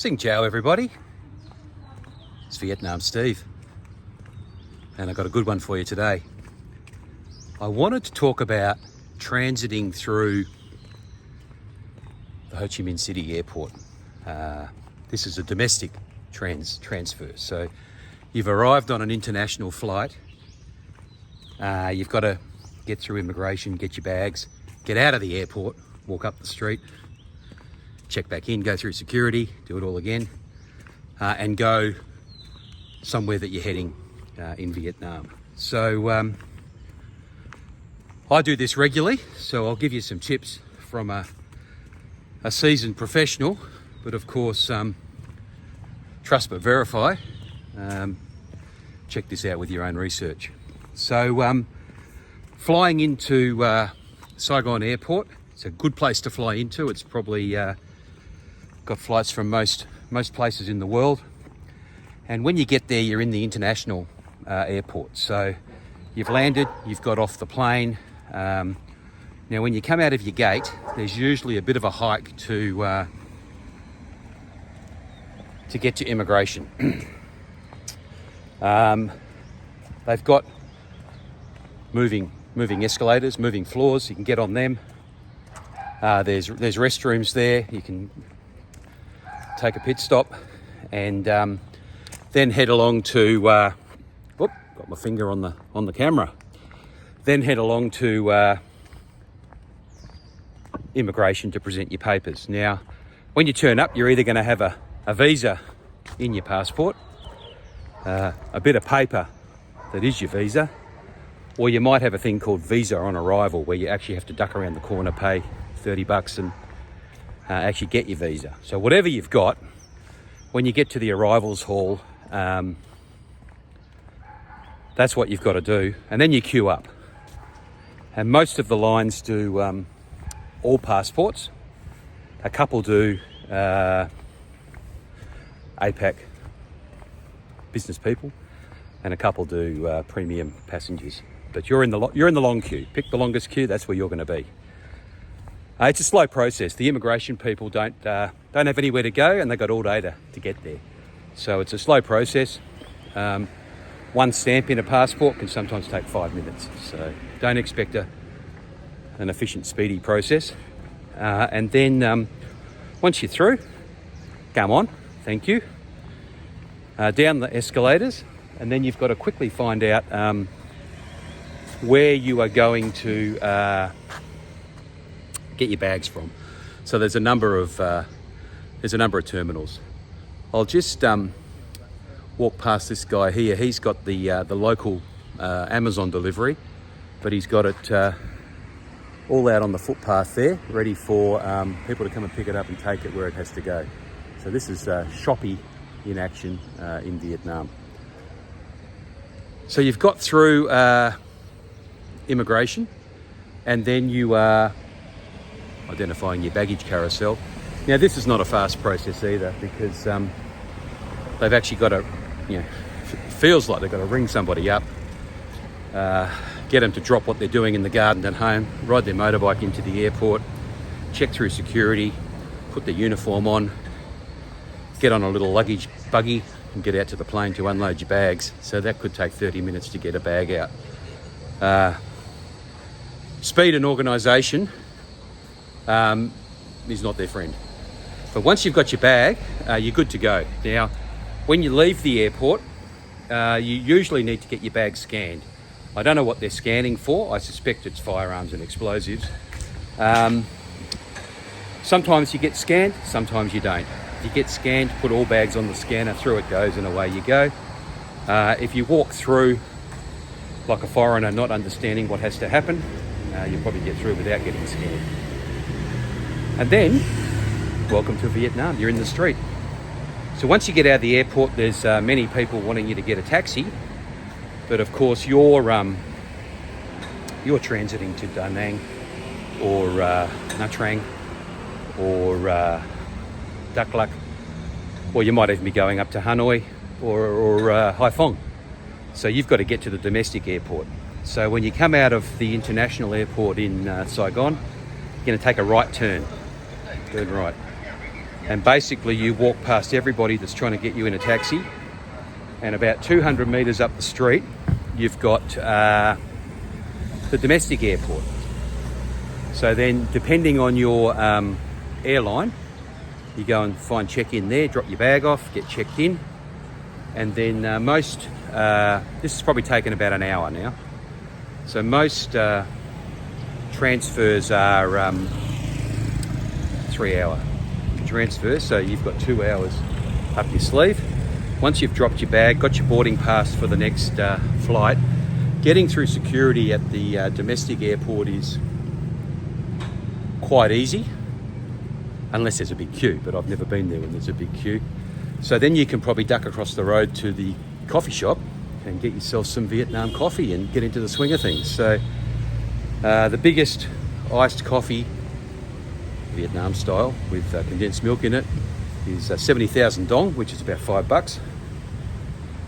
Sing ciao everybody, it's Vietnam Steve, and I've got a good one for you today. I wanted to talk about transiting through the Ho Chi Minh City airport. This is a domestic transfer, so you've arrived on an international flight, you've got to get through immigration, get your bags, get out of the airport, walk up the street, check back in, go through security, do it all again, and go somewhere that you're heading in Vietnam. So I do this regularly, so I'll give you some tips from a seasoned professional, but of course, trust but verify. Check this out with your own research. So flying into Saigon Airport, it's a good place to fly into. It's probably got flights from most places in the world, and when you get there, you're in the international airport. So you've landed, you've got off the plane. Now when you come out of your gate, there's usually a bit of a hike to get to immigration. They've got moving escalators, moving floors. You can get on them. There's restrooms there. You can take a pit stop and then head along to got my finger on the camera. Then head along to immigration to present your papers. Now, when you turn up, you're either going to have a visa in your passport, a bit of paper that is your visa, or you might have a thing called visa on arrival, where you actually have to duck around the corner, pay $30 and actually get your visa. So whatever you've got, when you get to the arrivals hall, that's what you've got to do, and then you queue up. And most of the lines do all passports. A couple do APAC business people, and a couple do premium passengers. But you're in the long queue. Pick the longest queue. That's where you're going to be. It's a slow process. The immigration people don't have anywhere to go, and they've got all day to get there. So it's a slow process. One stamp in a passport can sometimes take 5 minutes. So don't expect an efficient, speedy process. And then once you're through, come on, thank you. Down the escalators, and then you've got to quickly find out where you are going to get your bags from. So there's a number of terminals. I'll just walk past this guy here. He's got the local Amazon delivery, but he's got it all out on the footpath there, ready for people to come and pick it up and take it where it has to go. So this is Shopee in action in Vietnam. So you've got through immigration, and then you are identifying your baggage carousel. Now this is not a fast process either, because they've actually got to, feels like they've got to ring somebody up, get them to drop what they're doing in the garden at home, ride their motorbike into the airport, check through security, put their uniform on, get on a little luggage buggy and get out to the plane to unload your bags. So that could take 30 minutes to get a bag out. Speed and organisation is not their friend. But once you've got your bag, you're good to go. Now, when you leave the airport, you usually need to get your bag scanned. I don't know what they're scanning for. I suspect it's firearms and explosives. Sometimes you get scanned, sometimes you don't. If you get scanned, put all bags on the scanner, through it goes, and away you go. If you walk through like a foreigner, not understanding what has to happen, you'll probably get through without getting scanned. And then, welcome to Vietnam. You're in the street. So once you get out of the airport, there's many people wanting you to get a taxi, but of course you're transiting to Da Nang or Nha Trang or Dak Lak, or you might even be going up to Hanoi or Haiphong. So you've got to get to the domestic airport. So when you come out of the international airport in Saigon, you're going to take a right turn, right. And basically you walk past everybody that's trying to get you in a taxi, and about 200 metres up the street you've got the domestic airport. So then, depending on your airline, you go and find check-in there, drop your bag off, get checked in, and then this has probably taken about an hour now. So most transfers are 3 hour transfers, so you've got 2 hours up your sleeve. Once you've dropped your bag, got your boarding pass for the next flight, getting through security at the domestic airport is quite easy, unless there's a big queue, but I've never been there when there's a big queue. So then you can probably duck across the road to the coffee shop and get yourself some Vietnam coffee and get into the swing of things. So the biggest iced coffee, Vietnam style, with condensed milk in it, is 70,000 dong, which is about $5.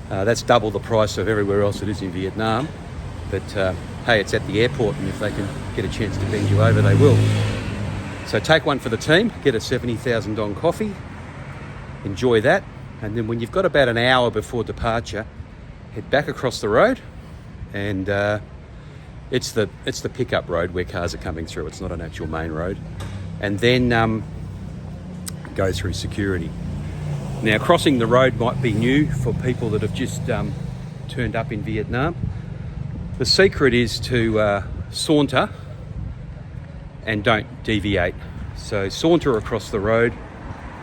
That's double the price of everywhere else it is in Vietnam. But hey, it's at the airport, and if they can get a chance to bend you over, they will. So take one for the team, get a 70,000 dong coffee, enjoy that, and then when you've got about an hour before departure, head back across the road, and it's the pickup road where cars are coming through. It's not an actual main road, and then go through security. Now, crossing the road might be new for people that have just turned up in Vietnam. The secret is to saunter and don't deviate. So saunter across the road.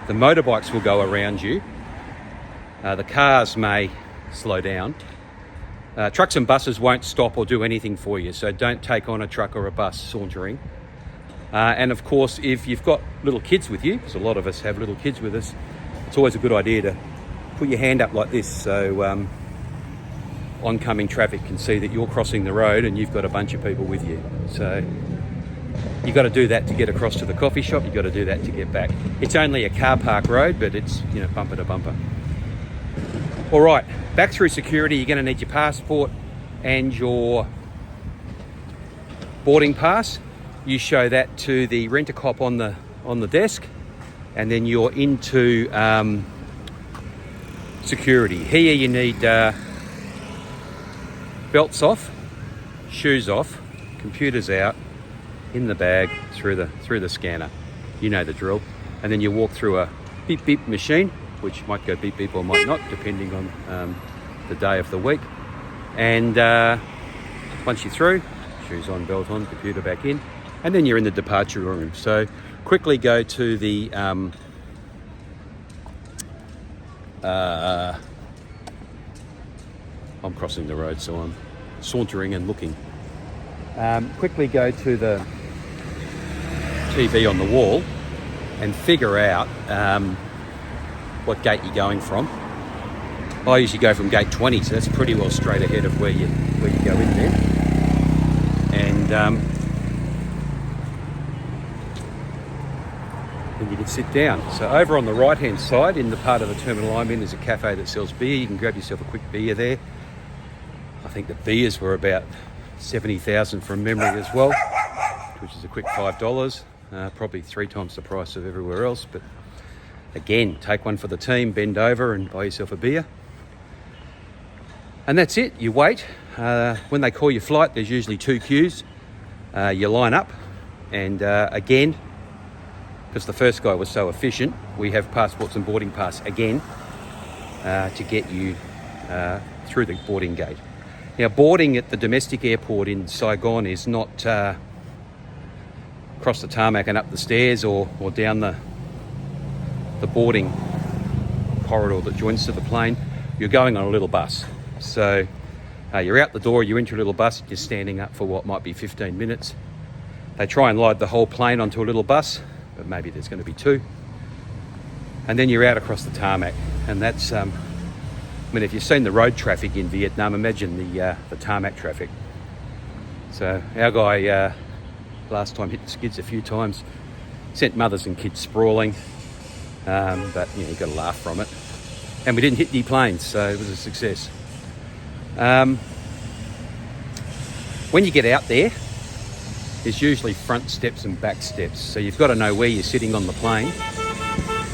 The motorbikes will go around you. The cars may slow down. Trucks and buses won't stop or do anything for you, so don't take on a truck or a bus sauntering. And of course, if you've got little kids with you, because a lot of us have little kids with us, it's always a good idea to put your hand up like this, so oncoming traffic can see that you're crossing the road and you've got a bunch of people with you. So you've got to do that to get across to the coffee shop. You've got to do that to get back. It's only a car park road, but it's, you know, bumper to bumper. All right, back through security. You're going to need your passport and your boarding pass. You show that to the rent-a-cop on the desk, and then you're into security. Here you need belts off, shoes off, computers out, in the bag, through the scanner. You know the drill. And then you walk through a beep beep machine, which might go beep beep or might not, depending on the day of the week. And once you're through, shoes on, belt on, computer back in, and then you're in the departure room. So quickly go to the I'm crossing the road, so I'm sauntering and looking. Quickly go to the TV on the wall and figure out what gate you're going from. I usually go from gate 20, so that's pretty well straight ahead of where you go in there. And then you can sit down. So over on the right hand side, in the part of the terminal I'm in, there's a cafe that sells beer. You can grab yourself a quick beer there. I think the beers were about 70,000 from memory as well, which is a quick $5, probably 3 times the price of everywhere else. But again, take one for the team, bend over and buy yourself a beer. And that's it, you wait. When they call your flight, there's usually 2 queues. You line up, and again, because the first guy was so efficient, we have passports and boarding pass again to get you through the boarding gate. Now, boarding at the domestic airport in Saigon is not across the tarmac and up the stairs or down the boarding corridor that joins to the plane. You're going on a little bus. So you're out the door, you're into a little bus, you're standing up for what might be 15 minutes. They try and load the whole plane onto a little bus, but maybe there's going to be 2. And then you're out across the tarmac. And that's, I mean, if you've seen the road traffic in Vietnam, imagine the tarmac traffic. So our guy last time hit the skids a few times, sent mothers and kids sprawling, but you know, you got a laugh from it. And we didn't hit any planes, so it was a success. When you get out there, there's usually front steps and back steps, so you've got to know where you're sitting on the plane.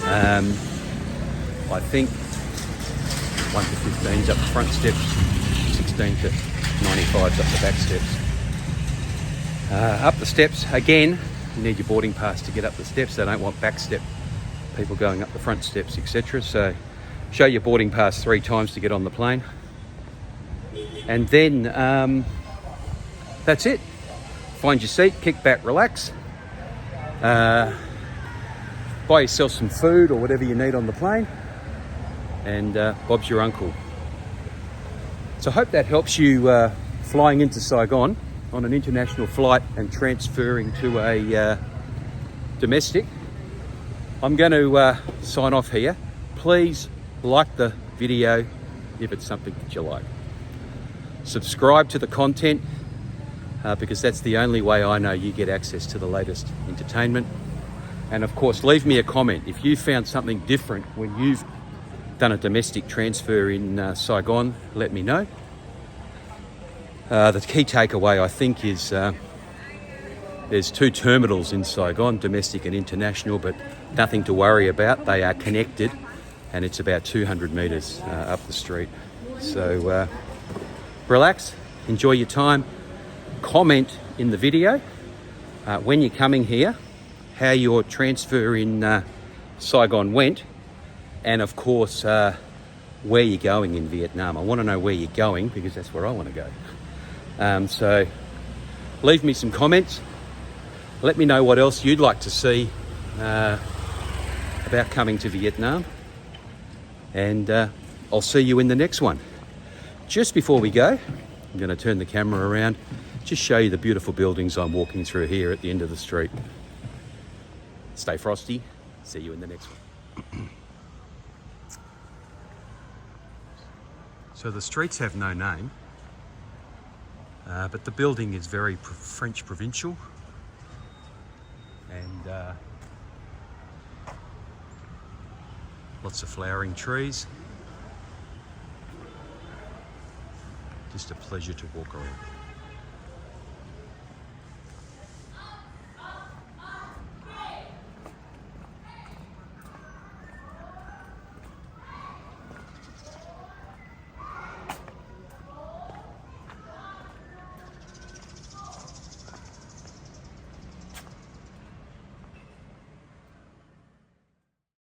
I think 1 to 15's up the front steps, 16 to 95's up the back steps. Up the steps, again, you need your boarding pass to get up the steps. They don't want back step people going up the front steps, etc. So show your boarding pass 3 times to get on the plane. And then that's it. Find your seat, kick back, relax. Buy yourself some food or whatever you need on the plane. And Bob's your uncle. So I hope that helps you flying into Saigon on an international flight and transferring to a domestic. I'm going to sign off here. Please like the video if it's something that you like. Subscribe to the content because that's the only way I know you get access to the latest entertainment. And of course, leave me a comment if you found something different when you've done a domestic transfer in Saigon. Let me know. The key takeaway, I think, is there's 2 terminals in Saigon, domestic and international, but nothing to worry about. They are connected, and it's about 200 metres up the street. So relax, enjoy your time. Comment in the video when you're coming here, how your transfer in Saigon went, and of course where you're going in Vietnam. I want to know where you're going because that's where I want to go. So leave me some comments. Let me know what else you'd like to see about coming to Vietnam, and I'll see you in the next one. Just before we go, I'm going to turn the camera around, just show you the beautiful buildings I'm walking through here at the end of the street. Stay frosty. See you in the next one. So the streets have no name, but the building is very French provincial, and lots of flowering trees. Just a pleasure to walk around.